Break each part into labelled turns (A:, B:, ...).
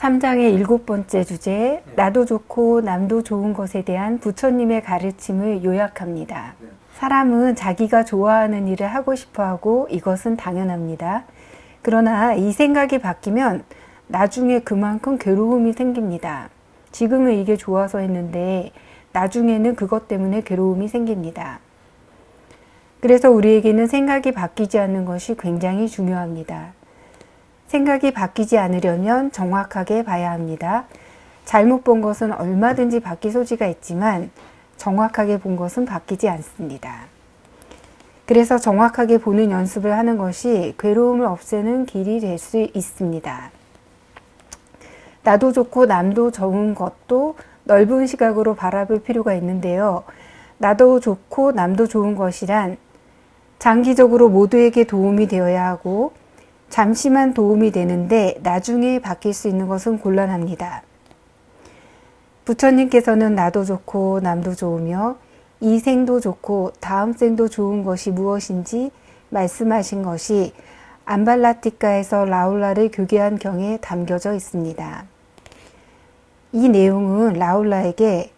A: 3장의 7번째 주제, 나도 좋고 남도 좋은 것에 대한 부처님의 가르침을 요약합니다. 사람은 자기가 좋아하는 일을 하고 싶어 하고 이것은 당연합니다. 그러나 이 생각이 바뀌면 나중에 그만큼 괴로움이 생깁니다. 지금은 이게 좋아서 했는데 나중에는 그것 때문에 괴로움이 생깁니다. 그래서 우리에게는 생각이 바뀌지 않는 것이 굉장히 중요합니다. 생각이 바뀌지 않으려면 정확하게 봐야 합니다. 잘못 본 것은 얼마든지 바뀔 소지가 있지만 정확하게 본 것은 바뀌지 않습니다. 그래서 정확하게 보는 연습을 하는 것이 괴로움을 없애는 길이 될 수 있습니다. 나도 좋고 남도 좋은 것도 넓은 시각으로 바라볼 필요가 있는데요. 나도 좋고 남도 좋은 것이란 장기적으로 모두에게 도움이 되어야 하고 잠시만 도움이 되는데 나중에 바뀔 수 있는 것은 곤란합니다. 부처님께서는 나도 좋고 남도 좋으며 이 생도 좋고 다음 생도 좋은 것이 무엇인지 말씀하신 것이 암발라티카에서 라울라를 교계한 경에 담겨져 있습니다. 이 내용은 라울라에게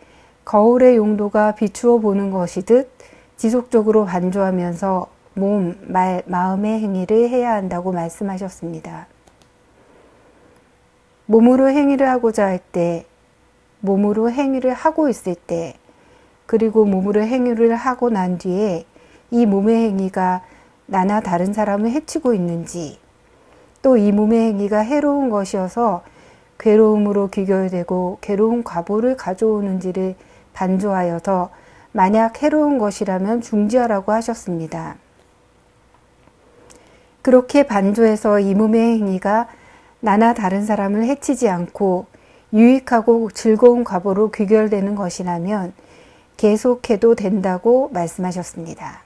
A: 거울의 용도가 비추어 보는 것이듯 지속적으로 반조하면서 몸, 말, 마음의 행위를 해야 한다고 말씀하셨습니다. 몸으로 행위를 하고자 할 때, 몸으로 행위를 하고 있을 때, 그리고 몸으로 행위를 하고 난 뒤에 이 몸의 행위가 나나 다른 사람을 해치고 있는지, 또 이 몸의 행위가 해로운 것이어서 괴로움으로 귀결되고 괴로운 과보를 가져오는지를 반조하여서 만약 해로운 것이라면 중지하라고 하셨습니다. 그렇게 반조해서 이 몸의 행위가 나나 다른 사람을 해치지 않고 유익하고 즐거운 과보로 귀결되는 것이라면 계속해도 된다고 말씀하셨습니다.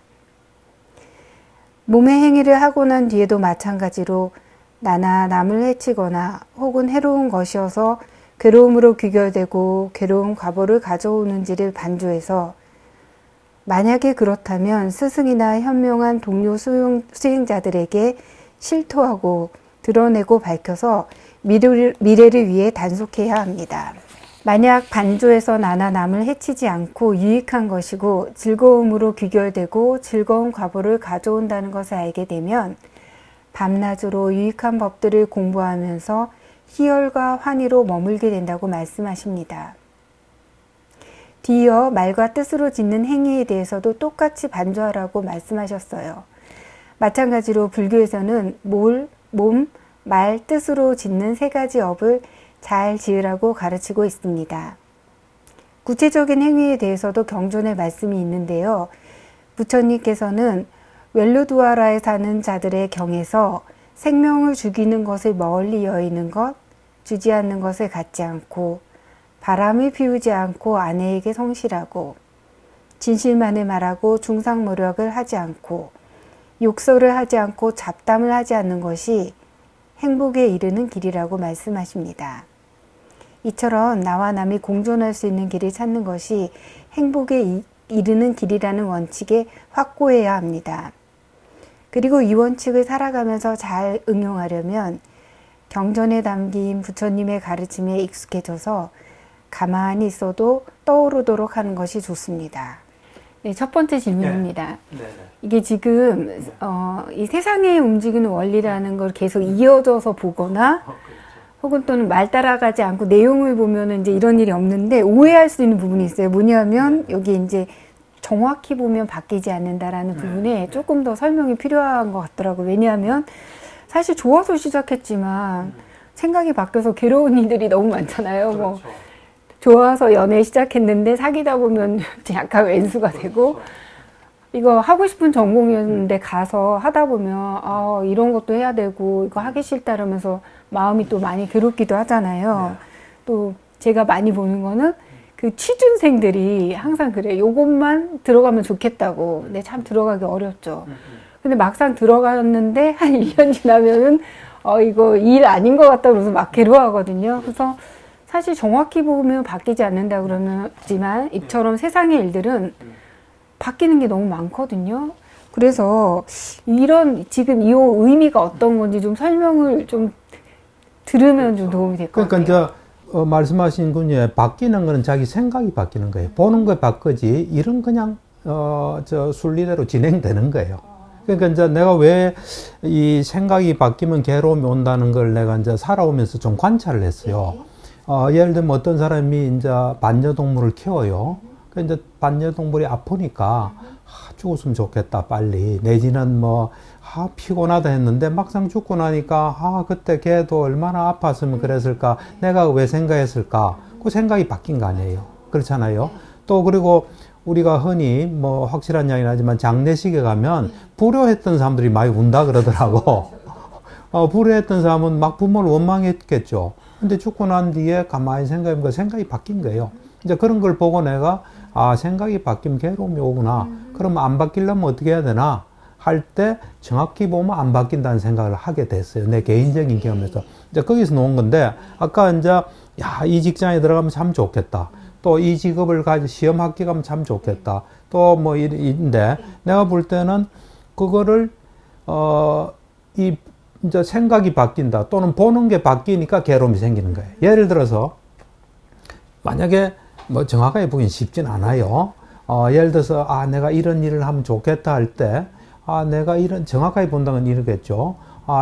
A: 몸의 행위를 하고 난 뒤에도 마찬가지로 나나 남을 해치거나 혹은 해로운 것이어서 괴로움으로 귀결되고 괴로운 과보를 가져오는지를 반조해서 만약에 그렇다면 스승이나 현명한 동료 수행자들에게 실토하고 드러내고 밝혀서 미래를 위해 단속해야 합니다. 만약 반조해서 나나 남을 해치지 않고 유익한 것이고 즐거움으로 귀결되고 즐거운 과보를 가져온다는 것을 알게 되면 밤낮으로 유익한 법들을 공부하면서 희열과 환희로 머물게 된다고 말씀하십니다. 뒤이어 말과 뜻으로 짓는 행위에 대해서도 똑같이 반조하라고 말씀하셨어요. 마찬가지로 불교에서는 몸, 말, 뜻으로 짓는 세 가지 업을 잘 지으라고 가르치고 있습니다. 구체적인 행위에 대해서도 경전의 말씀이 있는데요. 부처님께서는 웰루두아라에 사는 자들의 경에서 생명을 죽이는 것을 멀리 여의는 것, 주지 않는 것을 갖지 않고 바람을 피우지 않고 아내에게 성실하고 진실만을 말하고 중상모략을 하지 않고 욕설을 하지 않고 잡담을 하지 않는 것이 행복에 이르는 길이라고 말씀하십니다. 이처럼 나와 남이 공존할 수 있는 길을 찾는 것이 행복에 이르는 길이라는 원칙에 확고해야 합니다. 그리고 이 원칙을 살아가면서 잘 응용하려면 경전에 담긴 부처님의 가르침에 익숙해져서 가만히 있어도 떠오르도록 하는 것이 좋습니다. 네, 첫 번째 질문입니다. 네. 이게 지금 이 세상에 움직이는 원리라는 걸 계속 이어져서 보거나 혹은 또는 말 따라가지 않고 내용을 보면은 이제 이런 일이 없는데 오해할 수 있는 부분이 있어요. 뭐냐면 여기 이제 정확히 보면 바뀌지 않는다라는 부분에 조금 더 설명이 필요한 것 같더라고요. 왜냐하면 사실 좋아서 시작했지만 생각이 바뀌어서 괴로운 일들이 너무 많잖아요. 그렇죠. 뭐 좋아서 연애 시작했는데 사귀다 보면 약간 왼수가 되고 이거 하고 싶은 전공이었는데 가서 하다 보면 아 이런 것도 해야 되고 이거 하기 싫다 이러면서 마음이 또 많이 괴롭기도 하잖아요. 또 제가 많이 보는 거는 그 취준생들이 항상 그래. 요것만 들어가면 좋겠다고. 근데 참 들어가기 어렵죠. 근데 막상 들어갔는데 한 1년 지나면은 이거 일 아닌 것 같다 그러면서 막 괴로워하거든요. 그래서 사실 정확히 보면 바뀌지 않는다 그러지만 이처럼 세상의 일들은 바뀌는 게 너무 많거든요. 그래서 이런 지금 이 의미가 어떤 건지 좀 설명을 좀 들으면 좀 도움이 될 것
B: 그러니까
A: 같아요.
B: 이제 말씀하신 분이 바뀌는 거는 자기 생각이 바뀌는 거예요. 보는 거 바꾸지 일은 그냥 순리대로 진행되는 거예요. 그러니까 이제 내가 왜 이 생각이 바뀌면 괴로움이 온다는 걸 내가 이제 살아오면서 좀 관찰을 했어요. 예를 들면 어떤 사람이 이제 반려동물을 키워요. 그 이제 반려동물이 아프니까 죽었으면 좋겠다 빨리, 내지는 뭐 피곤하다 했는데 막상 죽고 나니까 그때 걔도 얼마나 아팠으면 그랬을까, 내가 왜 생각했을까, 그 생각이 바뀐 거 아니에요. 그렇잖아요. 또 그리고 우리가 흔히 뭐 확실한 이야기는 하지만 장례식에 가면 불효했던 사람들이 많이 운다 그러더라고. 불효했던 사람은 막 부모를 원망했겠죠. 근데 죽고 난 뒤에 가만히 생각해보니까 생각이 바뀐 거예요. 이제 그런 걸 보고 내가 생각이 바뀌면 괴로움이 오구나. 그러면 안 바뀌려면 어떻게 해야 되나 할 때 정확히 보면 안 바뀐다는 생각을 하게 됐어요. 내 개인적인 경험에서. 이제 거기서 놓은 건데, 아까 이제 이 직장에 들어가면 참 좋겠다. 또 이 직업을 가지고 시험 학교 가면 참 좋겠다. 또 뭐 이런데 내가 볼 때는 그거를 이제 생각이 바뀐다 또는 보는 게 바뀌니까 괴로움이 생기는 거예요. 예를 들어서 만약에 뭐 정확하게 보긴 쉽진 않아요. 예를 들어서 내가 이런 일을 하면 좋겠다 할 때 내가 이런 정확하게 본다면 이러겠죠.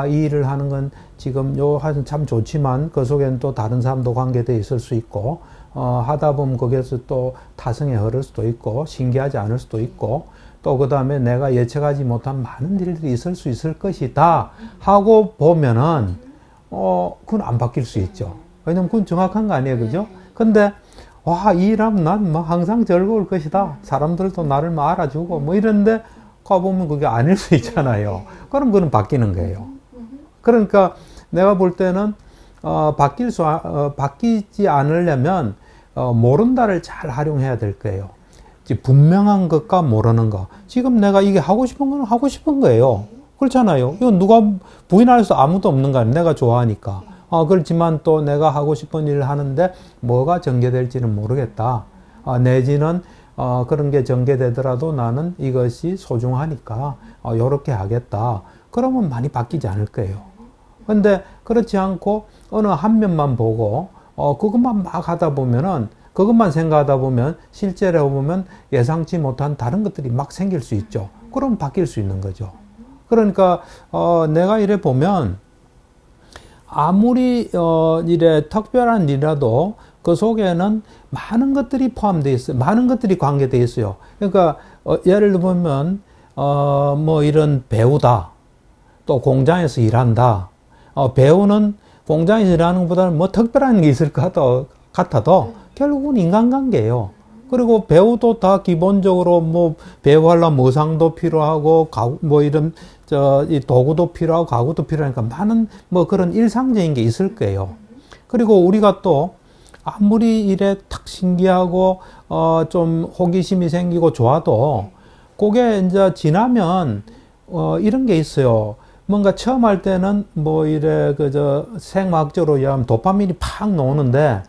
B: 이 일을 하는 건 지금 하여튼 참 좋지만 그 속에는 또 다른 사람도 관계되어 있을 수 있고 하다 보면 거기에서 또 타성에 흐를 수도 있고 신기하지 않을 수도 있고 또 그 다음에 내가 예측하지 못한 많은 일들이 있을 수 있을 것이다 하고 보면은 그건 안 바뀔 수 있죠. 왜냐면 그건 정확한 거 아니에요, 그죠? 근데 이 일하면 난 뭐 항상 즐거울 것이다, 사람들도 나를 뭐 알아주고 뭐 이런데 가보면 그게 아닐 수 있잖아요. 그럼 그건 바뀌는 거예요. 그러니까 내가 볼 때는 바뀌지 않으려면 모른다를 잘 활용해야 될 거예요. 분명한 것과 모르는 거. 지금 내가 이게 하고 싶은 건 하고 싶은 거예요. 그렇잖아요. 이건 누가 부인할 수 아무도 없는 거 아니에요. 내가 좋아하니까. 그렇지만 또 내가 하고 싶은 일을 하는데 뭐가 전개될지는 모르겠다. 내지는 그런 게 전개되더라도 나는 이것이 소중하니까 요렇게 하겠다. 그러면 많이 바뀌지 않을 거예요. 근데 그렇지 않고 어느 한 면만 보고 그것만 막 하다 보면은, 그것만 생각하다 보면 실제로 보면 예상치 못한 다른 것들이 막 생길 수 있죠. 그럼 바뀔 수 있는 거죠. 그러니까 내가 이래 보면 아무리 이래 특별한 일이라도 그 속에는 많은 것들이 포함되어 있어요. 많은 것들이 관계되어 있어요. 그러니까 예를 들면 뭐 이런 배우다, 또 공장에서 일한다. 배우는 공장에서 일하는 것보다는 뭐 특별한 게 있을 것 같아도 결국은 인간관계예요. 그리고 배우도 다 기본적으로 뭐 배우하려면 의상도 필요하고 뭐 이런 이 도구도 필요하고 가구도 필요하니까 많은 뭐 그런 일상적인 게 있을 거예요. 그리고 우리가 또 아무리 이래 탁 신기하고 좀 호기심이 생기고 좋아도 그게 이제 지나면 이런 게 있어요. 뭔가 처음 할 때는 뭐 이래 생화학적으로 의하면 도파민이 팍 나오는데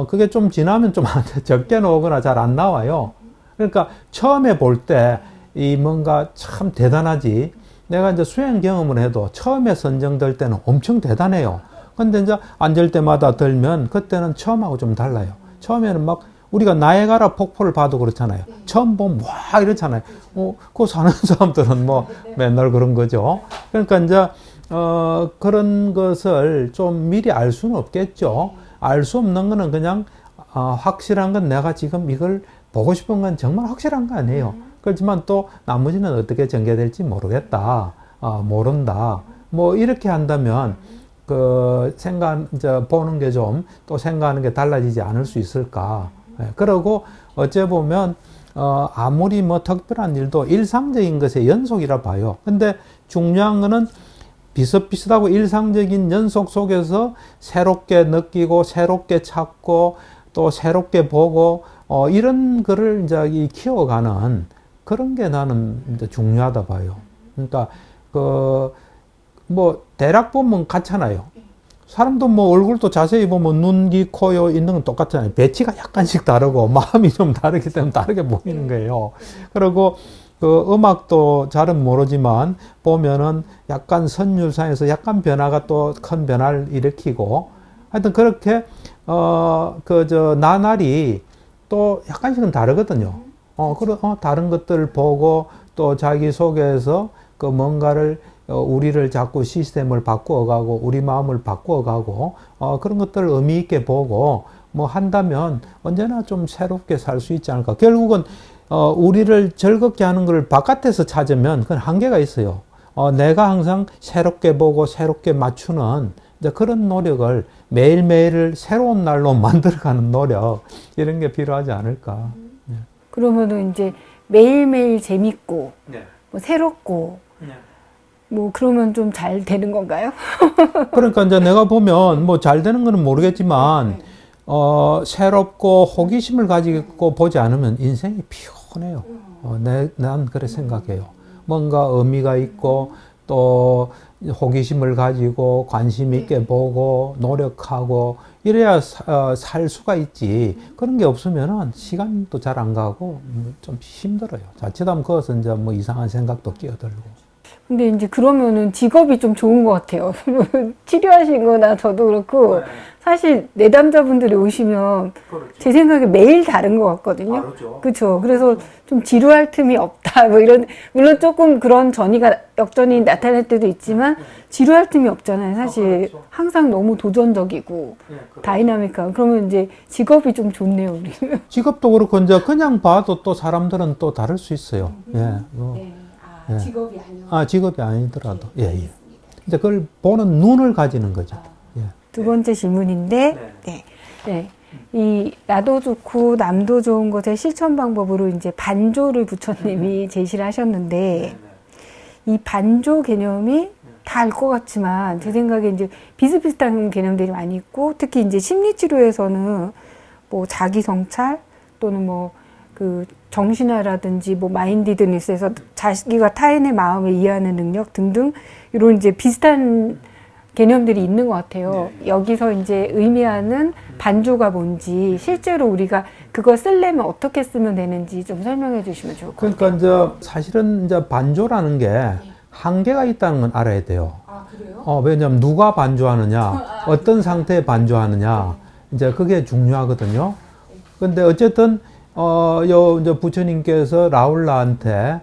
B: 그게 좀 지나면 좀 적게 나오거나 잘 안 나와요. 그러니까 처음에 볼 때 이 뭔가 참 대단하지. 내가 이제 수행 경험을 해도 처음에 선정될 때는 엄청 대단해요. 근데 이제 앉을 때마다 들면 그때는 처음하고 좀 달라요. 처음에는 막 우리가 나이아가라 폭포를 봐도 그렇잖아요. 처음 보면 와 이렇잖아요. 그거 사는 사람들은 뭐 맨날 그런 거죠. 그러니까 이제 그런 것을 좀 미리 알 수는 없겠죠. 알 수 없는 거는 그냥 확실한 건 내가 지금 이걸 보고 싶은 건 정말 확실한 거 아니에요. 그렇지만 또 나머지는 어떻게 전개될지 모르겠다. 모른다. 뭐 이렇게 한다면 이제 보는 게 좀 또 생각하는 게 달라지지 않을 수 있을까. 그러고 어째 보면 아무리 뭐 특별한 일도 일상적인 것의 연속이라 봐요. 근데 중요한 거는 비슷비슷하고 일상적인 연속 속에서 새롭게 느끼고 새롭게 찾고 또 새롭게 보고 이런 거를 이제 키워가는 그런 게 나는 이제 중요하다 봐요. 그러니까 뭐 대략 보면 같잖아요. 사람도 뭐 얼굴도 자세히 보면 눈, 귀, 코, 요 있는 건 똑같잖아요. 배치가 약간씩 다르고 마음이 좀 다르기 때문에 다르게 보이는 거예요. 그리고 그 음악도 잘은 모르지만 보면은 약간 선율상에서 약간 변화가 또 큰 변화를 일으키고 하여튼 그렇게 나날이 또 약간씩은 다르거든요. 다른 것들을 보고 또 자기 속에서 그 뭔가를 우리를 자꾸 시스템을 바꾸어가고 우리 마음을 바꾸어가고 그런 것들을 의미 있게 보고 뭐 한다면 언제나 좀 새롭게 살 수 있지 않을까. 결국은 우리를 즐겁게 하는 걸 바깥에서 찾으면 그건 한계가 있어요. 내가 항상 새롭게 보고 새롭게 맞추는 이제 그런 노력을 매일매일을 새로운 날로 만들어가는 노력 이런 게 필요하지 않을까.
A: 그러면은 이제 매일매일 재밌고
B: 네.
A: 뭐 새롭고
B: 네.
A: 뭐 그러면 좀 잘 되는 건가요?
B: 그러니까 이제 내가 보면 뭐 잘 되는 거는 모르겠지만 새롭고 호기심을 가지고 보지 않으면 인생이 피곤해요. 난 그래 생각해요. 뭔가 의미가 있고 또 호기심을 가지고 관심 있게 보고 노력하고 이래야 살 수가 있지. 그런 게 없으면은 시간도 잘 안 가고 좀 힘들어요. 자칫하면 거기서 이제 뭐 이상한 생각도 끼어들고.
A: 근데 이제 그러면은 직업이 좀 좋은 것 같아요. 치료하신 거나 저도 그렇고
B: 네.
A: 사실 내담자분들이 오시면
B: 그렇죠.
A: 제 생각에 매일 다른 것 같거든요.
B: 다르죠.
A: 그렇죠. 그래서 좀 지루할 틈이 없다. 뭐 이런 물론 조금 그런 역전이 나타날 때도 있지만 지루할 틈이 없잖아요. 사실
B: 그렇죠.
A: 항상 너무 도전적이고 다이나믹하고 그러면 이제 직업이 좀 좋네요. 우리는.
B: 직업도 그렇고 이제 그냥 봐도 또 사람들은 또 다를 수 있어요. 예. 예.
A: 직업이 아니요.
B: 직업이 아니더라도. 예. 이제 그걸 보는 눈을 가지는 거죠. 예.
A: 두 번째 질문인데, 네. 이 나도 좋고 남도 좋은 것의 실천 방법으로 이제 반조를 부처님이 제시를 하셨는데, 이 반조 개념이 다 알 것 같지만 제 생각에 이제 비슷비슷한 개념들이 많이 있고, 특히 이제 심리치료에서는 뭐 자기 성찰 또는 뭐 그 정신화라든지 뭐 마인디드니스에서 자기가 타인의 마음을 이해하는 능력 등등 이런 이제 비슷한 개념들이 있는 것 같아요. 여기서 이제 의미하는 반조가 뭔지 실제로 우리가 그걸 쓰려면 어떻게 쓰면 되는지 좀 설명해 주시면 좋을 것 같아요.
B: 그러니까 이제 사실은 이제 반조라는 게 한계가 있다는 건 알아야 돼요.
A: 아, 그래요?
B: 왜냐하면 누가 반조하느냐, 어떤 상태에 반조하느냐, 이제 그게 중요하거든요. 근데 어쨌든 이제 부처님께서 라울라한테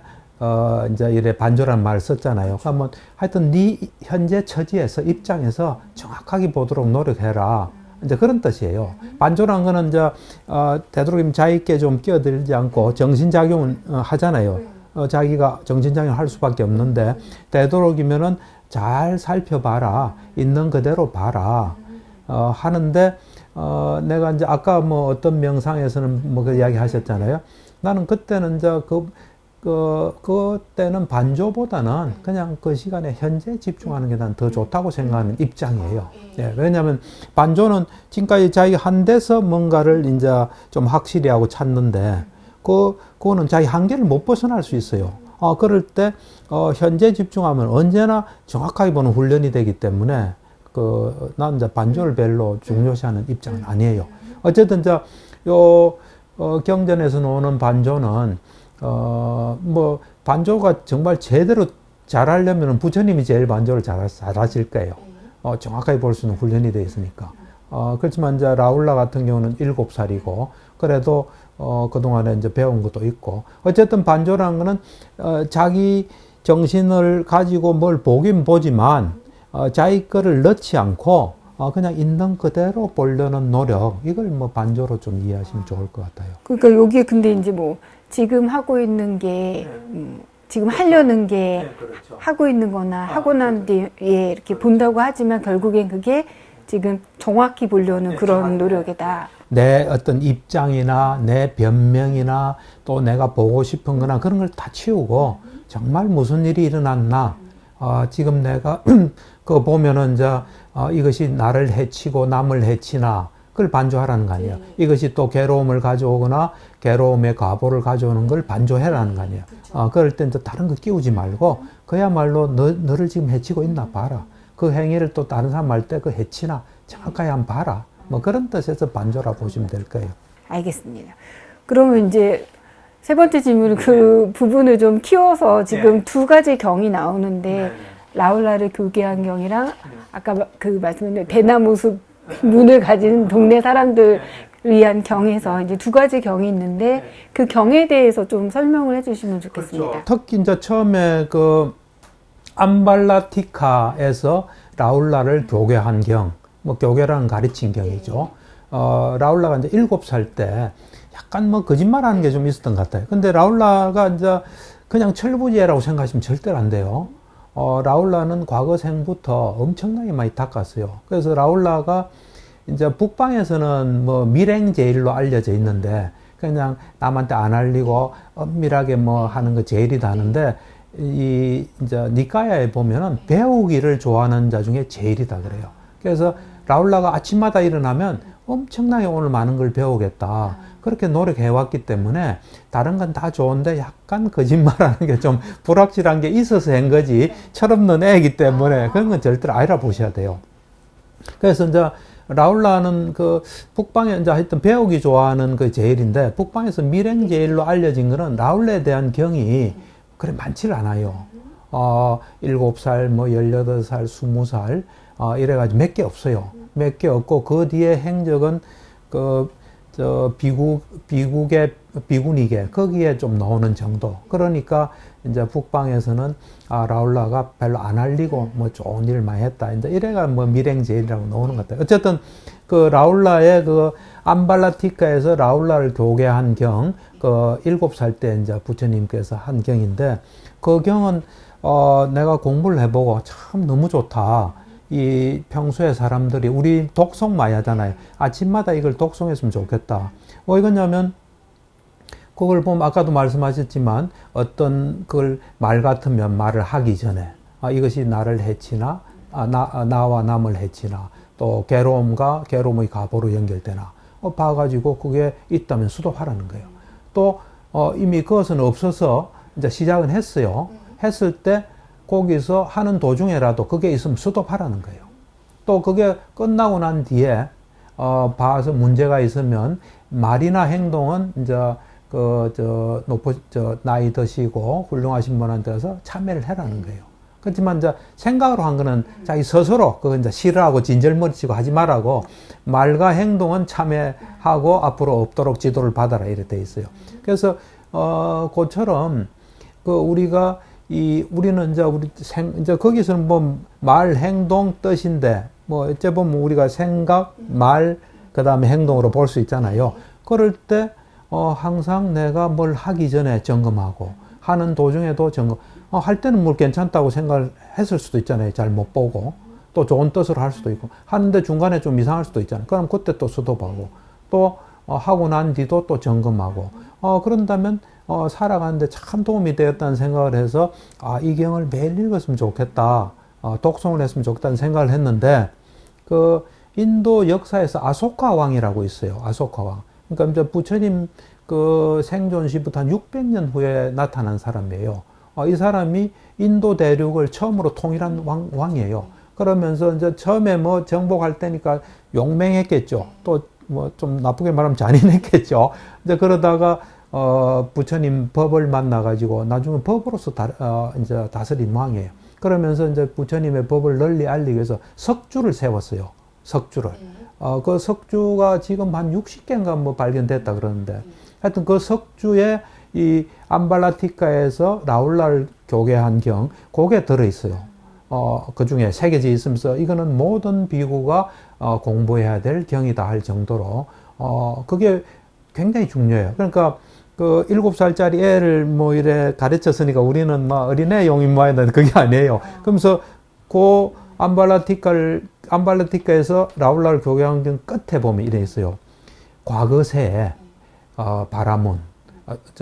B: 이제 이래 반조라는 말을 썼잖아요. 그러면 하여튼 네 현재 처지에서 입장에서 정확하게 보도록 노력해라. 이제 그런 뜻이에요. 반조라는 거는 이제 되도록이면 자기께 좀 끼어들지 않고 정신작용을 하잖아요. 자기가 정신작용을 할 수밖에 없는데 되도록이면은 잘 살펴봐라. 있는 그대로 봐라. 하는데 내가 이제 아까 뭐 어떤 명상에서는 뭐 그 이야기 하셨잖아요. 나는 그때는 이제 그때는 반조보다는 그냥 그 시간에 현재 집중하는 게 난 더 좋다고 생각하는 입장이에요. 예, 왜냐하면 반조는 지금까지 자기 한 데서 뭔가를 이제 좀 확실히 하고 찾는데 그거는 자기 한계를 못 벗어날 수 있어요. 그럴 때 현재 집중하면 언제나 정확하게 보는 훈련이 되기 때문에 난 이제 반조를 별로 중요시하는 입장은 아니에요. 어쨌든 경전에서 나오는 반조는 뭐 반조가 정말 제대로 잘하려면 부처님이 제일 반조를 잘하실 거예요. 정확하게 볼 수 있는 훈련이 되어 있으니까. 그렇지만 이제 라울라 같은 경우는 7살이고 그래도 그동안에 이제 배운 것도 있고 어쨌든 반조라는 거는 자기 정신을 가지고 뭘 보긴 보지만 자기 거를 넣지 않고 그냥 있는 그대로 보려는 노력 이걸 뭐 반조로 좀 이해하시면 좋을 것 같아요.
A: 그러니까 여기에 근데 이제 뭐 지금 하고 있는 게 지금 하려는 게
B: 그렇죠.
A: 하고 있는 거나 하고 난 뒤에 이렇게 본다고 하지만 결국엔 그게 지금 정확히 보려는 그런 노력이다.
B: 내 어떤 입장이나 내 변명이나 또 내가 보고 싶은 거나 그런 걸 다 치우고 정말 무슨 일이 일어났나 지금 내가 그거 보면은 이제 이것이 나를 해치고 남을 해치나 그걸 반조하라는 거 아니에요. 이것이 또 괴로움을 가져오거나 괴로움의 과보를 가져오는 걸 반조해라는 거 아니에요. 그럴 땐 또 다른 거 끼우지 말고 그야말로 너를 지금 해치고 있나 봐라. 그 행위를 또 다른 사람 할 때 그 해치나 정확하게 한번 봐라. 뭐 그런 뜻에서 반조라 보시면 될 거예요.
A: 알겠습니다. 그러면 이제 세 번째 질문은 그 부분을 좀 키워서 지금 두 가지 경이 나오는데 라울라를 교계한 경이랑 아까 그 말씀드린 대나무 숲 문을 가진 동네 사람들 위한 경에서 이제 두 가지 경이 있는데 그 경에 대해서 좀 설명을 해주시면 좋겠습니다.
B: 그렇죠. 특히 이제 처음에 그 암발라티카에서 라울라를 교계한 경, 뭐 교계라는 가르친 경이죠. 라울라가 이제 7살 때 약간 뭐 거짓말하는 게 좀 있었던 것 같아요. 근데 라울라가 이제 그냥 철부지애라고 생각하시면 절대로 안 돼요. 라울라는 과거 생부터 엄청나게 많이 닦았어요. 그래서 라울라가 이제 북방에서는 뭐 밀행제일로 알려져 있는데 그냥 남한테 안 알리고 엄밀하게 뭐 하는 거 제일이다 하는데 이 이제 니까야에 보면은 배우기를 좋아하는 자 중에 제일이다 그래요. 그래서 라울라가 아침마다 일어나면 엄청나게 오늘 많은 걸 배우겠다. 그렇게 노력해왔기 때문에 다른 건 다 좋은데 약간 거짓말하는 게 좀 불확실한 게 있어서 한 거지 철없는 애이기 때문에 그런 건 절대로 아니라 보셔야 돼요. 그래서 이제 라울라는 그 북방에 이제 하여튼 배우기 좋아하는 그 제일인데 북방에서 밀행 제일로 알려진 거는 라울라에 대한 경이 그래 많지를 않아요. 7살, 뭐 18살, 20살 이래가지고 몇 개 없어요. 몇 개 없고 그 뒤에 행적은 비구니계 거기에 좀 나오는 정도. 그러니까 이제 북방에서는 라울라가 별로 안 알리고 뭐 좋은 일을 많이 했다. 이제 이래가 뭐 밀행제일이라고 나오는 것 같아요. 어쨌든 그 라울라의 그 암발라티카에서 라울라를 교계한 경, 그 7살 때 이제 부처님께서 한 경인데 그 경은 내가 공부를 해보고 참 너무 좋다. 이 평소에 사람들이 우리 독송 많이 하잖아요. 아침마다 이걸 독송했으면 좋겠다. 왜 그러냐면 그걸 보면 아까도 말씀하셨지만 어떤 그걸 말 같으면 말을 하기 전에 이것이 나를 해치나 나와 남을 해치나 또 괴로움과 괴로움의 가보로 연결되나 봐가지고 그게 있다면 수도하라는 거예요. 또 이미 그것은 없어서 이제 시작은 했어요. 했을 때 거기서 하는 도중에라도 그게 있으면 수도하라는 거예요. 또 그게 끝나고 난 뒤에 봐서 문제가 있으면 말이나 행동은 이제 나이 드시고 훌륭하신 분한테서 참여를 해라는 거예요. 그렇지만 이제 생각으로 한 거는 자기 스스로 그건 이제 싫어하고 진절머리치고 하지 말라고 말과 행동은 참여하고 앞으로 없도록 지도를 받아라 이렇게 돼 있어요. 그래서 그처럼 우리가 우리는 이제 거기서는 뭐 말, 행동, 뜻인데 뭐 어째 보면 우리가 생각, 말, 그 다음에 행동으로 볼 수 있잖아요. 그럴 때 항상 내가 뭘 하기 전에 점검하고 하는 도중에도 점검. 할 때는 뭘 괜찮다고 생각을 했을 수도 있잖아요. 잘 못 보고 또 좋은 뜻으로 할 수도 있고 하는데 중간에 좀 이상할 수도 있잖아요. 그럼 그때 또 수도하고 또 하고 난 뒤도 또 점검하고 그런다면 살아가는데 참 도움이 되었다는 생각을 해서 이 경을 매일 읽었으면 좋겠다. 독송을 했으면 좋겠다는 생각을 했는데 그 인도 역사에서 아소카 왕이라고 있어요. 아소카 왕. 그러니까 이제 부처님 그 생존 시부터 한 600년 후에 나타난 사람이에요. 이 사람이 인도 대륙을 처음으로 통일한 왕이에요. 그러면서 이제 처음에 뭐 정복할 때니까 용맹했겠죠. 또 뭐 좀 나쁘게 말하면 잔인했겠죠. 이제 그러다가 부처님 법을 만나가지고 나중에 법으로서 이제 다스린 왕이에요. 그러면서 이제 부처님의 법을 널리 알리기 위해서 석주를 세웠어요. 석주를. 그 석주가 지금 한 60개인가 뭐 발견됐다 그러는데 하여튼 그 석주에 이 암발라티카에서 라울라를 교계한 경, 그게 들어있어요. 그 중에 새겨져 있으면서 이거는 모든 비구가 공부해야 될 경이다 할 정도로, 그게 굉장히 중요해요. 그러니까 그 7살짜리 애를 뭐 이래 가르쳤으니까 우리는 막 어린애용인 모양인데 그게 아니에요. 그러면서 그 암발라티카에서 라울라를 교계한 경 끝에 보면 이래 있어요. 과거세에 바라문,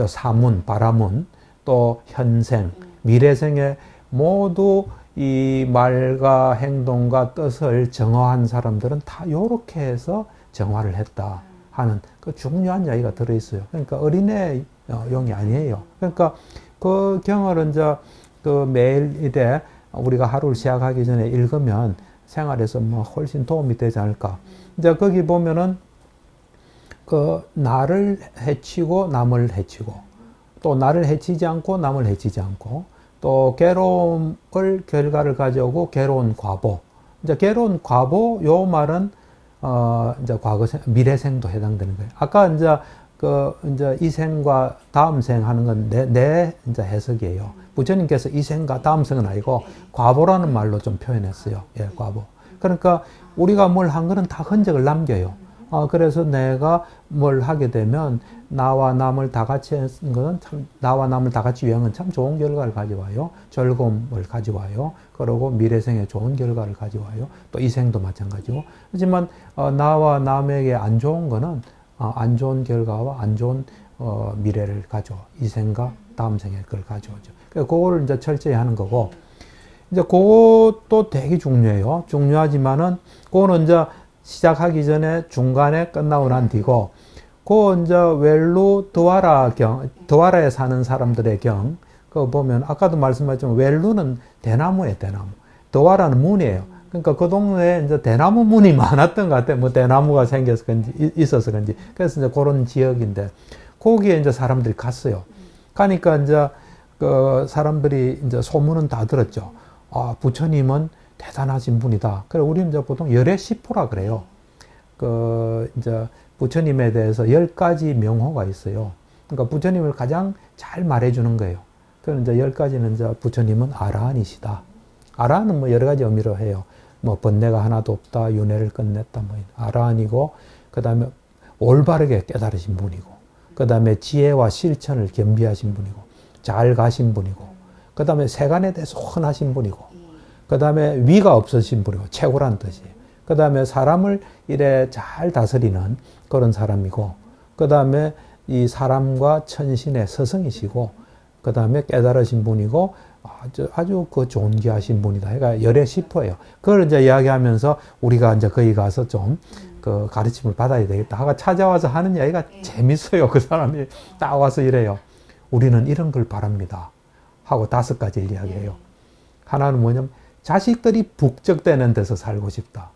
B: 사문, 바라문, 또 현생, 미래생에 모두 이 말과 행동과 뜻을 정화한 사람들은 다 요렇게 해서 정화를 했다 하는 그 중요한 이야기가 들어있어요. 그러니까 어린애용이 아니에요. 그러니까 그 경을 이제 그 매일 이래 우리가 하루를 시작하기 전에 읽으면 생활에서 뭐 훨씬 도움이 되지 않을까. 이제 거기 보면은 그 나를 해치고 남을 해치고 또 나를 해치지 않고 남을 해치지 않고 또 괴로움을 결과를 가져오고 괴로운 과보. 이제 괴로운 과보 요 말은 이제 과거생, 미래생도 해당되는 거예요. 아까 이제 이 생과 다음 생 하는 건 내 이제 해석이에요. 부처님께서 이 생과 다음 생은 아니고 과보라는 말로 좀 표현했어요. 예, 과보. 그러니까 우리가 뭘 한 거는 다 흔적을 남겨요. 그래서 내가 뭘 하게 되면 나와 남을 다 같이 하는 것은 참, 나와 남을 다 같이 위한 건 참 좋은 결과를 가져와요. 즐거움을 가져와요. 그리고 미래생에 좋은 결과를 가져와요. 또 이 생도 마찬가지고. 하지만 나와 남에게 안 좋은 거는 안 좋은 결과와 안 좋은 미래를 가져와. 이 생과 다음 생에 그걸 가져오죠. 그래서 그거를 이제 철저히 하는 거고. 이제 그것도 되게 중요해요. 중요하지만은 그거는 이제 시작하기 전에 중간에 끝나고 난 뒤고, 그 이제 웰루 드와라에 사는 사람들의 경, 그거 보면 아까도 말씀하셨지만 웰루는 대나무예요, 대나무. 드와라는 문이에요. 그러니까 그 동네에 이제 대나무 문이 많았던 것 같아요. 뭐 대나무가 생겨서 그런지, 있어서 그런지. 그래서 이제 그런 지역인데, 거기에 이제 사람들이 갔어요. 가니까 이제 그 사람들이 이제 소문은 다 들었죠. 부처님은 대단하신 분이다. 그래, 우리는 이제 보통 열의 시포라 그래요. 이제 부처님에 대해서 10가지 명호가 있어요. 그러니까 부처님을 가장 잘 말해주는 거예요. 그럼 이제 10가지는 이제 부처님은 아라한이시다. 아라한은 뭐 여러 가지 의미로 해요. 뭐 번뇌가 하나도 없다, 윤회를 끝냈다, 뭐 아라한이고, 그 다음에 올바르게 깨달으신 분이고, 그 다음에 지혜와 실천을 겸비하신 분이고, 잘 가신 분이고, 그 다음에 세간에 대해서 헌하신 분이고, 그 다음에 위가 없으신 분이고, 최고란 뜻이에요. 그 다음에 사람을 이래 잘 다스리는 그런 사람이고, 그 다음에 이 사람과 천신의 스승이시고, 그 다음에 깨달으신 분이고, 아주 그 존귀하신 분이다. 그러니까 열의 시포예요. 그걸 이제 이야기하면서 우리가 이제 거기 가서 좀 그 가르침을 받아야 되겠다 하고 찾아와서 하는 이야기가 재밌어요. 그 사람이 딱 와서 이래요. 우리는 이런 걸 바랍니다. 하고 5가지를 이야기해요. 하나는 뭐냐면 자식들이 북적대는 데서 살고 싶다.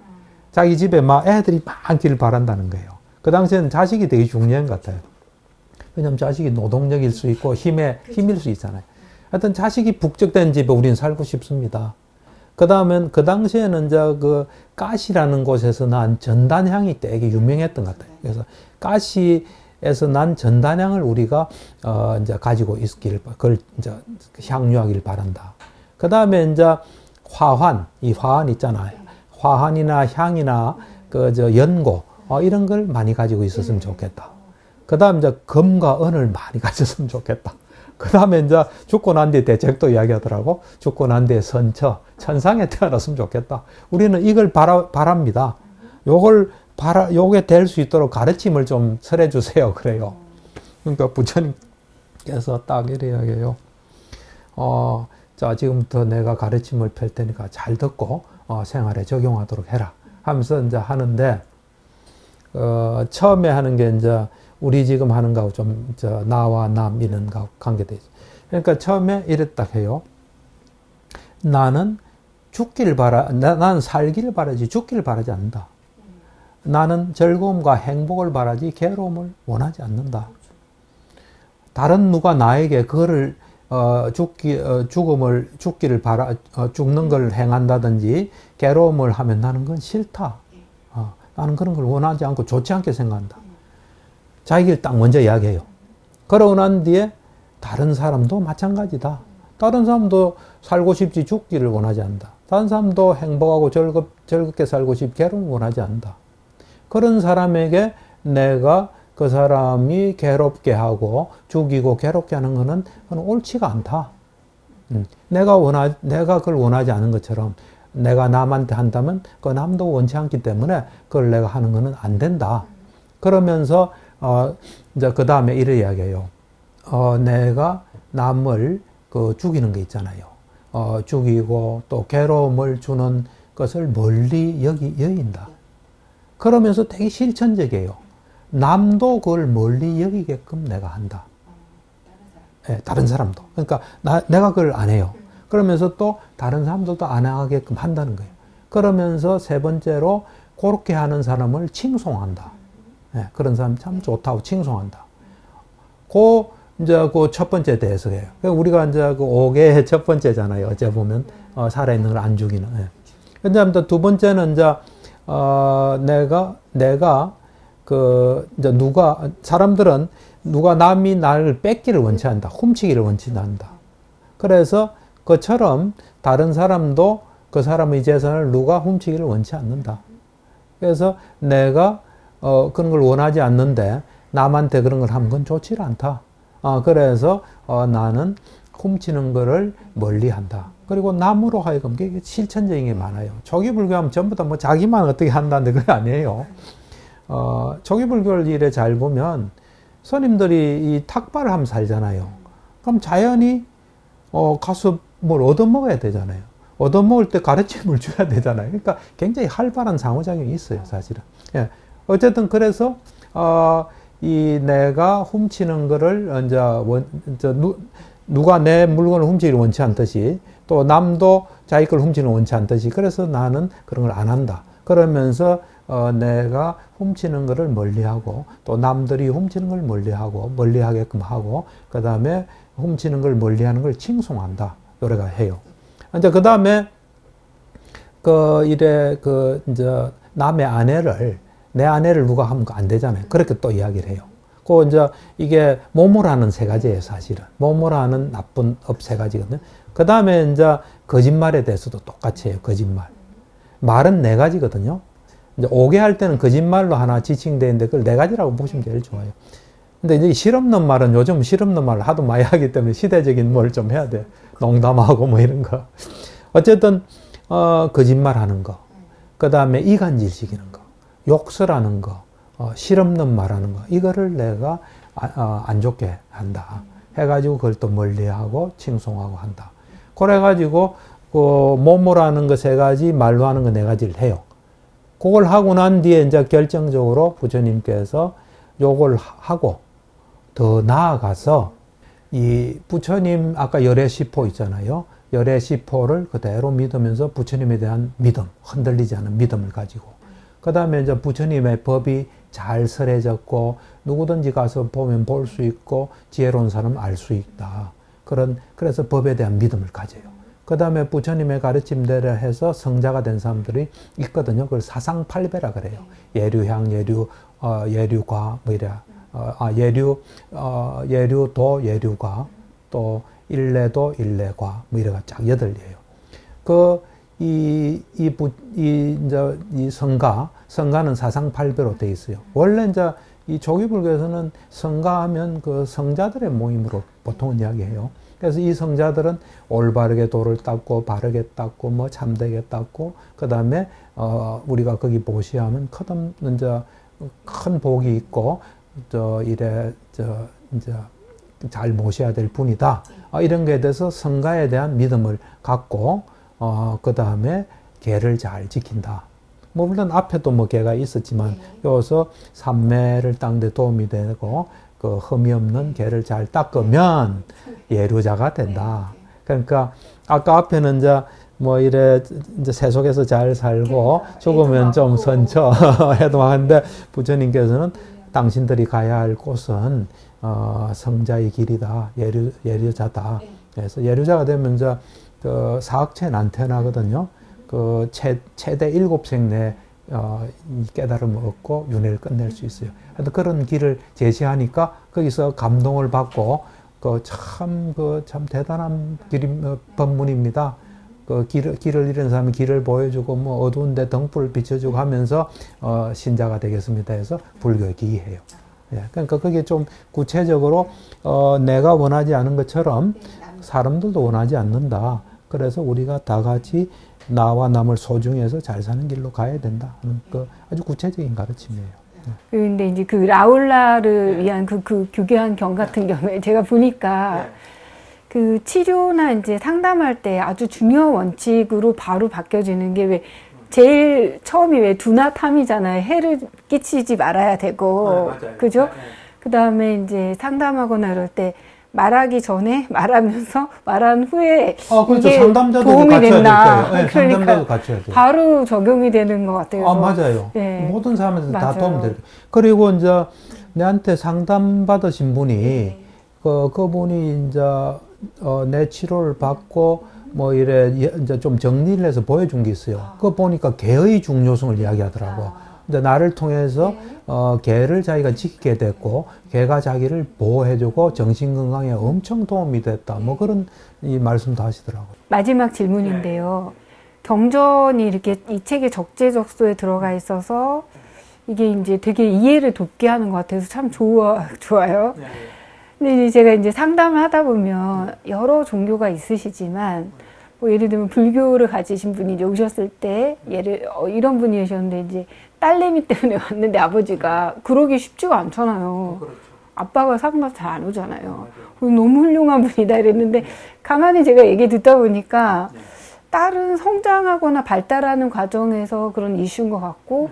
B: 자기 집에 막 애들이 많기를 바란다는 거예요. 그 당시에는 자식이 되게 중요한 것 같아요. 왜냐면 자식이 노동력일 수 있고 힘일 수 있잖아요. 하여튼 자식이 북적된 집에 우리는 살고 싶습니다. 그 다음엔 그 당시에는 이제 그 가시라는 곳에서 난 전단향이 되게 유명했던 것 같아요. 그래서 가시에서 난 전단향을 우리가 이제 가지고 있기를, 그걸 이제 향유하기를 바란다. 그 다음에 이제 이 화환 있잖아요. 화환이나 향이나 연고 이런 걸 많이 가지고 있었으면 좋겠다. 그 다음 이제 금과 은을 많이 가졌으면 좋겠다. 그 다음에 이제 죽고 난 뒤에 대책도 이야기하더라고. 죽고 난 뒤에 천상에 태어났으면 좋겠다. 우리는 이걸 바랍니다. 요게 될 수 있도록 가르침을 좀 설해주세요. 그래요. 그러니까 부처님께서 딱 이래 이야기해요. 자, 지금부터 내가 가르침을 펼 테니까 잘 듣고, 생활에 적용하도록 해라. 하면서 이제 하는데, 처음에 하는 게 이제 우리 지금 하는 거하고 좀, 나와 남 이런 거하고 관계돼 있어요. 그러니까 처음에 이랬다 해요. 나는 나는 살기를 바라지 죽기를 바라지 않는다. 나는 즐거움과 행복을 바라지 괴로움을 원하지 않는다. 다른 누가 나에게 그거를, 죽는 걸 행한다든지 괴로움을 하면 나는 그건 싫다. 나는 그런 걸 원하지 않고 좋지 않게 생각한다. 자기를 딱 먼저 이야기해요. 그러고 난 뒤에 다른 사람도 마찬가지다. 다른 사람도 살고 싶지 죽기를 원하지 않는다. 다른 사람도 행복하고 즐겁게 살고 싶지 괴로움을 원하지 않는다. 그런 사람에게 내가 그 사람이 괴롭게 하고 죽이고 괴롭게 하는 것은 옳지가 않다. 내가 그걸 원하지 않은 것처럼 내가 남한테 한다면 그 남도 원치 않기 때문에 그걸 내가 하는 것은 안 된다. 그러면서 이제 그 다음에 이래 이야기해요. 내가 남을 죽이는 게 있잖아요. 죽이고 또 괴로움을 주는 것을 멀리 여긴다. 그러면서 되게 실천적이에요. 남도 그걸 멀리 여기게끔 내가 한다. 다른 사람도. 그러니까 내가 그걸 안 해요. 그러면서 또 다른 사람들도 안 하게끔 한다는 거예요. 그러면서 세 번째로 그렇게 하는 사람을 칭송한다. 그런 사람 참 좋다고 칭송한다. 이제 그 첫 번째 대해서예요. 우리가 이제 그 5개의 첫 번째잖아요. 어째 보면 살아있는 걸 안 죽이는. 예. 근데 두 번째는 이제 내가 이제 사람들은 누가 남이 나를 뺏기를 원치 않는다. 훔치기를 원치 않는다. 그래서 그처럼 다른 사람도 그 사람의 재산을 누가 훔치기를 원치 않는다. 그래서 내가 그런 걸 원하지 않는데 남한테 그런 걸 하면 그건 좋지 않다. 그래서 나는 훔치는 거를 멀리 한다. 그리고 남으로 하여금 이게 실천적인 게 많아요. 초기 불교하면 전부 다 뭐 자기만 어떻게 한다는데 그게 아니에요. 초기 불교를 이래 잘 보면 스님들이 이 탁발을 하면 살잖아요. 그럼 자연히 가서 뭘 얻어먹어야 되잖아요. 얻어먹을 때 가르침을 줘야 되잖아요. 그러니까 굉장히 활발한 상호작용이 있어요, 사실은. 예. 어쨌든 그래서 이 내가 훔치는 거를 누가 내 물건을 훔치기를 원치 않듯이 또 남도 자기 걸 훔치는 원치 않듯이 그래서 나는 그런 걸 안 한다. 그러면서 내가 훔치는 거를 멀리하고 또 남들이 훔치는 걸 멀리하고 멀리하게끔 하고 그 다음에 훔치는 걸 멀리하는 걸 칭송한다. 노래가 해요. 이제 그 다음에 이제 남의 아내를 내 아내를 누가 하면 안 되잖아요. 그렇게 또 이야기를 해요. 이제 이게 모모라는 세 가지예요, 사실은. 모모라는 나쁜 업 세 가지거든요. 그 다음에 이제 거짓말에 대해서도 똑같이 해요, 거짓말. 말은 네 가지거든요. 이제 5개 할 때는 거짓말로 하나 지칭되는데 그걸 네 가지라고 보시면 제일 좋아요. 근데 이제 실없는 말은 요즘 실없는 말을 하도 많이 하기 때문에 시대적인 뭘 좀 해야 돼. 농담하고 뭐 이런 거. 어쨌든, 거짓말 하는 거. 그 다음에 이간질 시키는 거. 욕설하는 거. 실없는 말 하는 거. 이거를 내가 안 좋게 한다. 해가지고 그걸 또 멀리하고 칭송하고 한다. 그래가지고, 모모라는 거 세 가지, 말로 하는 거 네 가지를 해요. 그걸 하고 난 뒤에 이제 결정적으로 부처님께서 요걸 하고 더 나아가서 이 부처님 아까 열애시포 있잖아요. 열애시포를 그대로 믿으면서 부처님에 대한 믿음, 흔들리지 않은 믿음을 가지고 그 다음에 이제 부처님의 법이 잘 설해졌고 누구든지 가서 보면 볼 수 있고 지혜로운 사람은 알 수 있다. 그래서 법에 대한 믿음을 가져요. 그 다음에 부처님의 가르침대로 해서 성자가 된 사람들이 있거든요. 그걸 사상팔배라 그래요. 예류향, 예류과, 뭐 이래. 예류도, 예류과, 또 일례도, 일례과, 뭐 이래가 쫙 8개예요. 이 성가는 사상팔배로 돼 있어요. 원래 이제 이 조기불교에서는 성가하면 그 성자들의 모임으로 보통은 이야기해요. 그래서 이 성자들은 올바르게 도를 닦고 바르게 닦고 뭐 참되게 닦고 그 다음에 우리가 거기 보시하면 큰 복이 있고 이제 잘 모셔야 될 분이다. 이런 거에 대해서 성가에 대한 믿음을 갖고 그 다음에 계를 잘 지킨다. 뭐 물론 앞에도 뭐 계가 있었지만 여기서 삼매를 닦는 데 도움이 되고 그 흠이 없는 계를 잘 닦으면 예류자가 된다. 그러니까 아까 앞에는 이제 뭐 이제 세속에서 잘 살고 죽으면 좀 선처 해도 하는데 부처님께서는 당신들이 가야 할 곳은 성자의 길이다. 예류자다. 그래서 예류자가 되면 이제 그 사학체는 안 태어나거든요. 그 최대 7생 내 깨달음을 얻고 윤회를 끝낼 수 있어요. 하여튼 그런 길을 제시하니까 거기서 감동을 받고 참 대단한 법문입니다. 길을 잃은 사람이 길을 보여주고 뭐 어두운데 등불을 비춰주고 하면서 신자가 되겠습니다 해서 불교에 기이해요. 예, 그러니까 그게 좀 구체적으로 내가 원하지 않은 것처럼 사람들도 원하지 않는다. 그래서 우리가 다 같이 나와 남을 소중히 해서 잘 사는 길로 가야 된다. 그 아주 구체적인 가르침이에요.
A: 근데 이제 그 라울라를 위한 그 교교한 경 같은 경우에 제가 보니까 그 치료나 이제 상담할 때 아주 중요한 원칙으로 바로 바뀌어지는 게 왜 제일 처음이 왜 두나탐이잖아요. 해를 끼치지 말아야 되고. 그죠? 그 다음에 이제 상담하거나 이럴 때 말하기 전에 말하면서 말한 후에
B: 그렇죠.
A: 이게
B: 상담자도
A: 도움이 된다.
B: 네,
A: 그러니까
B: 상담자도 갖춰야 돼요.
A: 바로 적용이 되는 것 같아요.
B: 맞아요.
A: 네.
B: 모든 사람한테 다
A: 맞아요.
B: 도움 돼요. 그리고 이제 내한테 상담 받으신 분이 그분이 이제 내 치료를 받고 뭐 이래 이제 좀 정리를 해서 보여준 게 있어요. 그거 보니까 개의 중요성을 이야기하더라고. 근데 나를 통해서 개를 자기가 지키게 됐고 개가 자기를 보호해주고 정신 건강에 엄청 도움이 됐다. 뭐 그런 이 말씀도 하시더라고요.
A: 마지막 질문인데요. 경전이 이렇게 이 책의 적재적소에 들어가 있어서 이게 이제 되게 이해를 돕게 하는 것 같아서 참 좋아요. 근데 이제 제가 이제 상담을 하다 보면 여러 종교가 있으시지만 뭐 예를 들면 불교를 가지신 분이 이제 오셨을 때 이런 분이 계셨는데 이제 딸내미 때문에 왔는데 아버지가 그러기 쉽지가 않잖아요.
B: 그렇죠.
A: 아빠가 상담 잘 안 오잖아요. 너무 훌륭한 분이다 이랬는데 가만히 제가 얘기 듣다 보니까 딸은 성장하거나 발달하는 과정에서 그런 이슈인 것 같고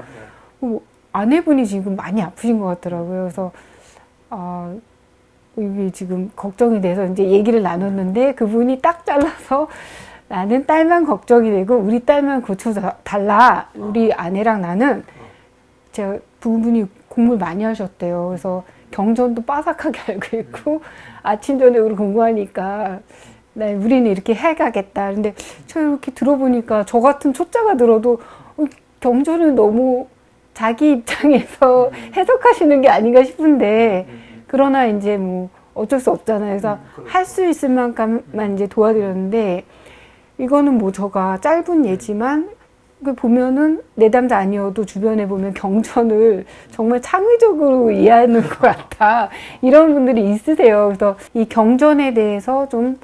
A: 아내분이 지금 많이 아프신 것 같더라고요. 그래서 이게 지금 걱정이 돼서 이제 얘기를 나눴는데 그분이 딱 잘라서 나는 딸만 걱정이 되고 우리 딸만 고쳐서 달라. 우리 아내랑 나는 제가 부분이 공부를 많이 하셨대요. 그래서 경전도 빠삭하게 알고 있고 아침 저녁으로 공부하니까 우리는 이렇게 해가겠다. 근데 저 이렇게 들어보니까 저 같은 초짜가 들어도 경전은 너무 자기 입장에서 해석하시는 게 아닌가 싶은데 그러나 이제 뭐 어쩔 수 없잖아요. 그래서 할 수 있을 만큼만 이제 도와드렸는데 이거는 뭐 저가 짧은 예지만 보면은 내담자 아니어도 주변에 보면 경전을 정말 창의적으로 이해하는 것 같아. 이런 분들이 있으세요. 그래서 이 경전에 대해서 좀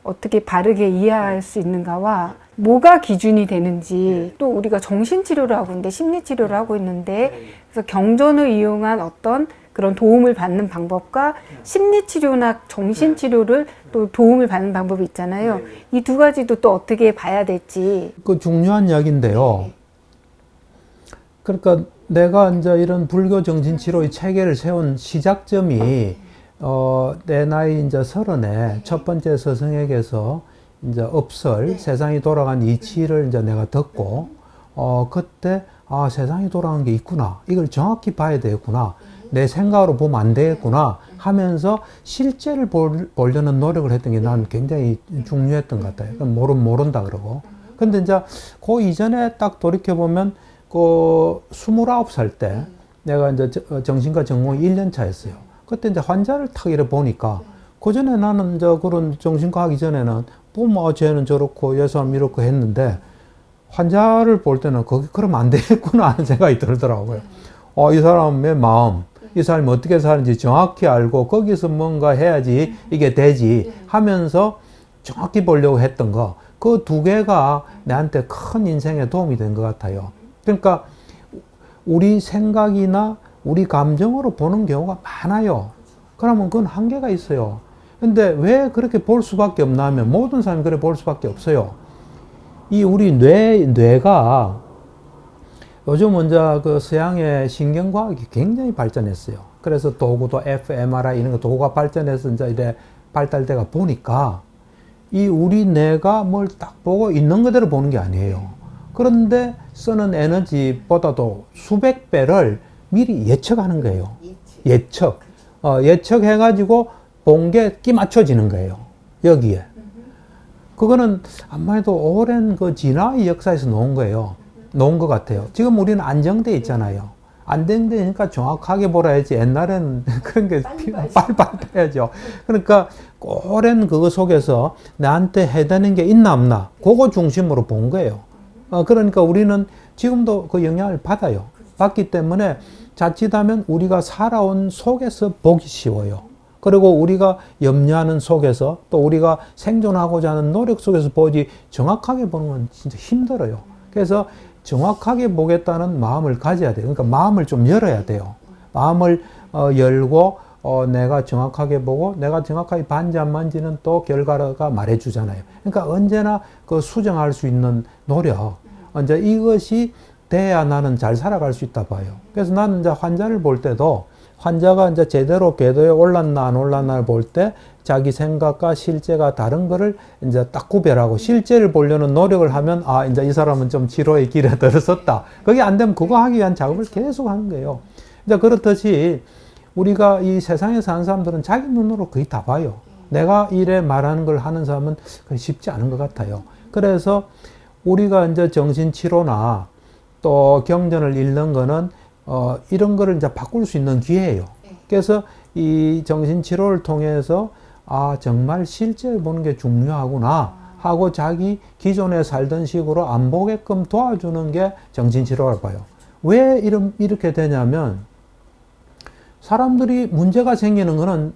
A: 어떻게 바르게 이해할 수 있는가와 뭐가 기준이 되는지 또 우리가 정신치료를 하고 있는데 심리치료를 하고 있는데 그래서 경전을 이용한 어떤 그런 도움을 받는 방법과 심리치료나 정신치료를 또 도움을 받는 방법이 있잖아요. 이 두 가지도 또 어떻게 봐야 될지.
B: 그 중요한 이야기인데요. 그러니까 내가 이제 이런 불교 정신치료의 체계를 세운 시작점이 내 나이 이제 30에 첫 번째 스승에게서 이제 업설 세상이 돌아간 이치를 이제 내가 듣고 그때 세상이 돌아간 게 있구나. 이걸 정확히 봐야 되겠구나. 내 생각으로 보면 안 되겠구나 하면서 실제를 보려는 노력을 했던 게 난 굉장히 중요했던 것 같아요. 모른다 그러고. 근데 이제 그 이전에 딱 돌이켜보면 그 29살 때 내가 이제 정신과 전공이 1년 차였어요. 그때 이제 환자를 탁 이래 보니까 그 전에 나는 이제 그런 정신과 하기 전에는 보면 쟤는 저렇고 이 사람 이렇고 했는데 환자를 볼 때는 그러면 안 되겠구나 하는 생각이 들더라고요. 이 사람의 마음, 이 사람이 어떻게 사는지 정확히 알고 거기서 뭔가 해야지 이게 되지 하면서 정확히 보려고 했던 거, 그 두 개가 나한테 큰 인생에 도움이 된 것 같아요. 그러니까 우리 생각이나 우리 감정으로 보는 경우가 많아요. 그러면 그건 한계가 있어요. 근데 왜 그렇게 볼 수밖에 없나 하면 모든 사람이 그래 볼 수밖에 없어요. 이 우리 뇌가 요즘 먼저 그 서양의 신경과학이 굉장히 발전했어요. 그래서 도구도 fMRI 이런 거 도구가 발전해서 이제 이래 발달돼가 보니까 이 우리 뇌가 뭘 딱 보고 있는 그대로 보는 게 아니에요. 그런데 쓰는 에너지보다도 수백 배를 미리 예측하는 거예요. 예측. 예측해가지고 본 게 끼 맞춰지는 거예요. 여기에. 그거는 아마 해도 오랜 그 진화의 역사에서 놓은 거예요. 놓은 것 같아요. 지금 우리는 안정돼 있잖아요. 안정되니까 정확하게 보라 했지. 옛날에는 그런 게 빨리빨리 해야죠. 그러니까 오랜 그거 속에서 나한테 해되는 게 있나 없나 그거 중심으로 본 거예요. 그러니까 우리는 지금도 그 영향을 받아요. 받기 때문에 자칫하면 우리가 살아온 속에서 보기 쉬워요. 그리고 우리가 염려하는 속에서 또 우리가 생존하고자 하는 노력 속에서 보지 정확하게 보는 건 진짜 힘들어요. 그래서 정확하게 보겠다는 마음을 가져야 돼요. 그러니까 마음을 좀 열어야 돼요. 마음을 열고 내가 정확하게 보고 내가 정확하게 반지 안 만지는 또 결과가 말해주잖아요. 그러니까 언제나 그 수정할 수 있는 노력, 이제 이것이 돼야 나는 잘 살아갈 수 있다 봐요. 그래서 나는 이제 환자를 볼 때도 환자가 이제 제대로 궤도에 올랐나 안 올랐나를 볼 때 자기 생각과 실제가 다른 거를 이제 딱 구별하고 실제를 보려는 노력을 하면 이제 이 사람은 좀 치료의 길에 들어섰다. 그게 안 되면 그거 하기 위한 작업을 계속 하는 거예요. 이제 그렇듯이 우리가 이 세상에 사는 사람들은 자기 눈으로 거의 다 봐요. 내가 이래 말하는 걸 하는 사람은 쉽지 않은 것 같아요. 그래서 우리가 이제 정신치료나 또 경전을 읽는 거는 이런 거를 이제 바꿀 수 있는 기회예요. 그래서 이 정신치료를 통해서 아, 정말 실제 보는 게 중요하구나 하고 자기 기존에 살던 식으로 안 보게끔 도와주는 게 정신치료라고 봐요. 왜 이렇게 되냐면 사람들이 문제가 생기는 거는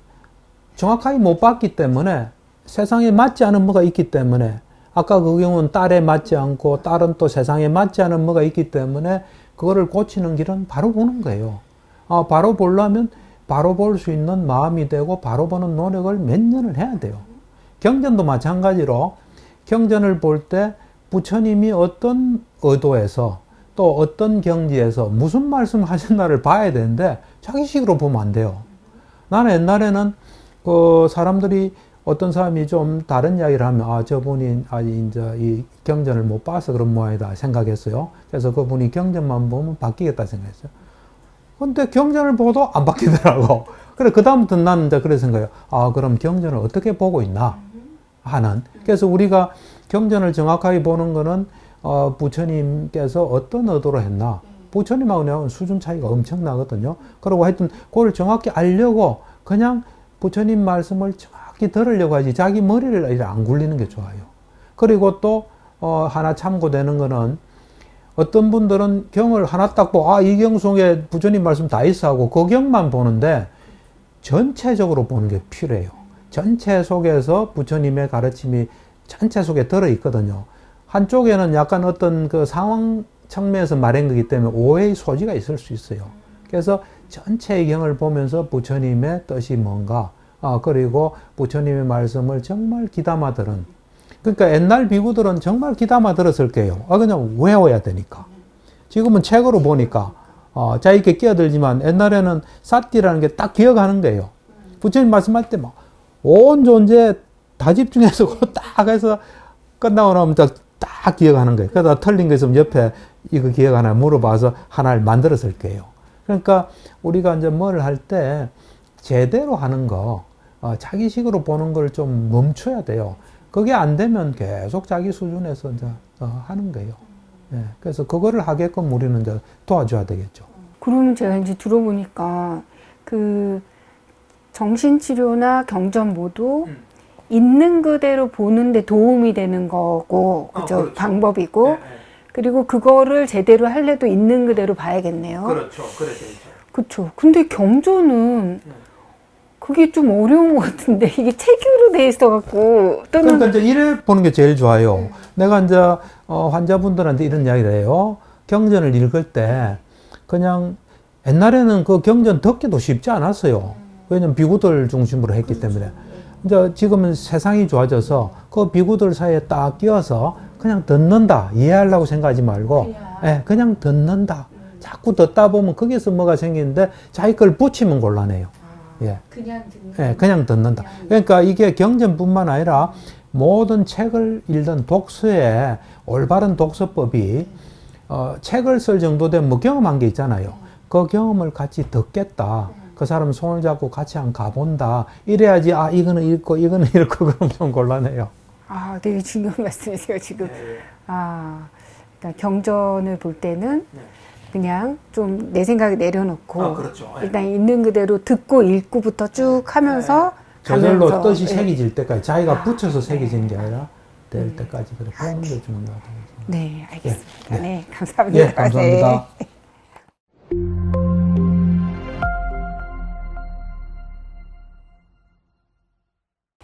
B: 정확하게 못 봤기 때문에 세상에 맞지 않은 뭐가 있기 때문에 아까 그 경우는 딸에 맞지 않고 딸은 또 세상에 맞지 않은 뭐가 있기 때문에 그거를 고치는 길은 바로 보는 거예요. 아, 바로 보려면 바로 볼 수 있는 마음이 되고 바로 보는 노력을 몇 년을 해야 돼요. 경전도 마찬가지로 경전을 볼 때 부처님이 어떤 의도에서 또 어떤 경지에서 무슨 말씀 하셨나를 봐야 되는데 자기식으로 보면 안 돼요. 나는 옛날에는 그 사람들이 어떤 사람이 좀 다른 이야기를 하면 아, 저분이 이제 이 경전을 못 봐서 그런 모양이다 생각했어요. 그래서 그분이 경전만 보면 바뀌겠다 생각했어요. 근데 경전을 보도 안 바뀌더라고. 그래, 그다음부터 나는 이제 그래 생각해요. 아, 그럼 경전을 어떻게 보고 있나 하는. 그래서 우리가 경전을 정확하게 보는 거는 부처님께서 어떤 의도로 했나. 부처님하고 내가 수준 차이가 엄청나거든요. 그리고 하여튼 그걸 정확히 알려고 그냥 부처님 말씀을 정확히 들으려고 하지 자기 머리를 안 굴리는 게 좋아요. 그리고 또 하나 참고되는 거는 어떤 분들은 경을 하나 딱 보고 아, 이 경 속에 부처님 말씀 다 있어 하고 그 경만 보는데 전체적으로 보는 게 필요해요. 전체 속에서 부처님의 가르침이 전체 속에 들어있거든요. 한쪽에는 약간 어떤 그 상황 측면에서 말한 거기 때문에 오해의 소지가 있을 수 있어요. 그래서 전체의 경을 보면서 부처님의 뜻이 뭔가, 그리고 부처님의 말씀을 정말 귀담아 들은. 그러니까 옛날 비구들은 정말 귀담아 들었을 거예요. 그냥 외워야 되니까. 지금은 책으로 보니까, 자기께 끼어들지만 옛날에는 사띠라는 게 딱 기억하는 거예요. 부처님 말씀할 때 막 온 존재 다 집중해서 딱 해서 끝나고 나면 딱 기억하는 거예요. 그러다 틀린 거 있으면 옆에 이거 기억하나 물어봐서 하나를 만들었을 거예요. 그러니까 우리가 이제 뭘 할 때 제대로 하는 거, 자기식으로 보는 걸 좀 멈춰야 돼요. 그게 안 되면 계속 자기 수준에서 이제 하는 거예요. 예, 그래서 그거를 하게끔 우리는 이제 도와줘야 되겠죠.
A: 그러면 제가 이제 들어보니까 그 정신치료나 경전 모두 있는 그대로 보는데 도움이 되는 거고, 그죠?
B: 그렇죠.
A: 방법이고,
B: 네, 네.
A: 그리고 그거를 제대로 할래도 있는 그대로 봐야겠네요.
B: 그렇죠. 그렇죠.
A: 그쵸. 근데 경전은 그게 좀 어려운 것 같은데, 이게 책으로 돼 있어갖고, 또는.
B: 그러니까 이제 이래 보는 게 제일 좋아요. 내가 이제, 환자분들한테 이런 이야기를 해요. 경전을 읽을 때, 그냥, 옛날에는 그 경전 듣기도 쉽지 않았어요. 왜냐면 비구들 중심으로 했기 때문에. 이제 지금은 세상이 좋아져서 그 비구들 사이에 딱 끼어서 그냥 듣는다. 이해하려고 생각하지 말고, 그냥 듣는다. 자꾸 듣다 보면 거기서 뭐가 생기는데 자기 걸 붙이면 곤란해요. 예.
A: 그냥 듣는다.
B: 그냥 듣는다. 그러니까 이게 경전뿐만 아니라 모든 책을 읽는 독서의 올바른 독서법이 책을 쓸 정도 되면 뭐 경험한 게 있잖아요. 그 경험을 같이 듣겠다. 그 사람 손을 잡고 같이 한 가본다. 이래야지 이거는 읽고 이거는 읽고 그럼 좀 곤란해요.
A: 되게 중요한 말씀이세요 지금. 그러니까 경전을 볼 때는 그냥 좀 내 생각에 내려놓고
B: 그렇죠.
A: 일단 있는 그대로 듣고 읽고부터 쭉 하면서
B: 저절로
A: 가면서,
B: 뜻이 새겨질 때까지 자기가 붙여서 새겨지는 게 아니라 될 때까지 그렇게 하는 게 중요하다고.
A: 네, 알겠습니다.
B: 네.
A: 네, 감사합니다.
B: 예, 감사합니다.
A: 네.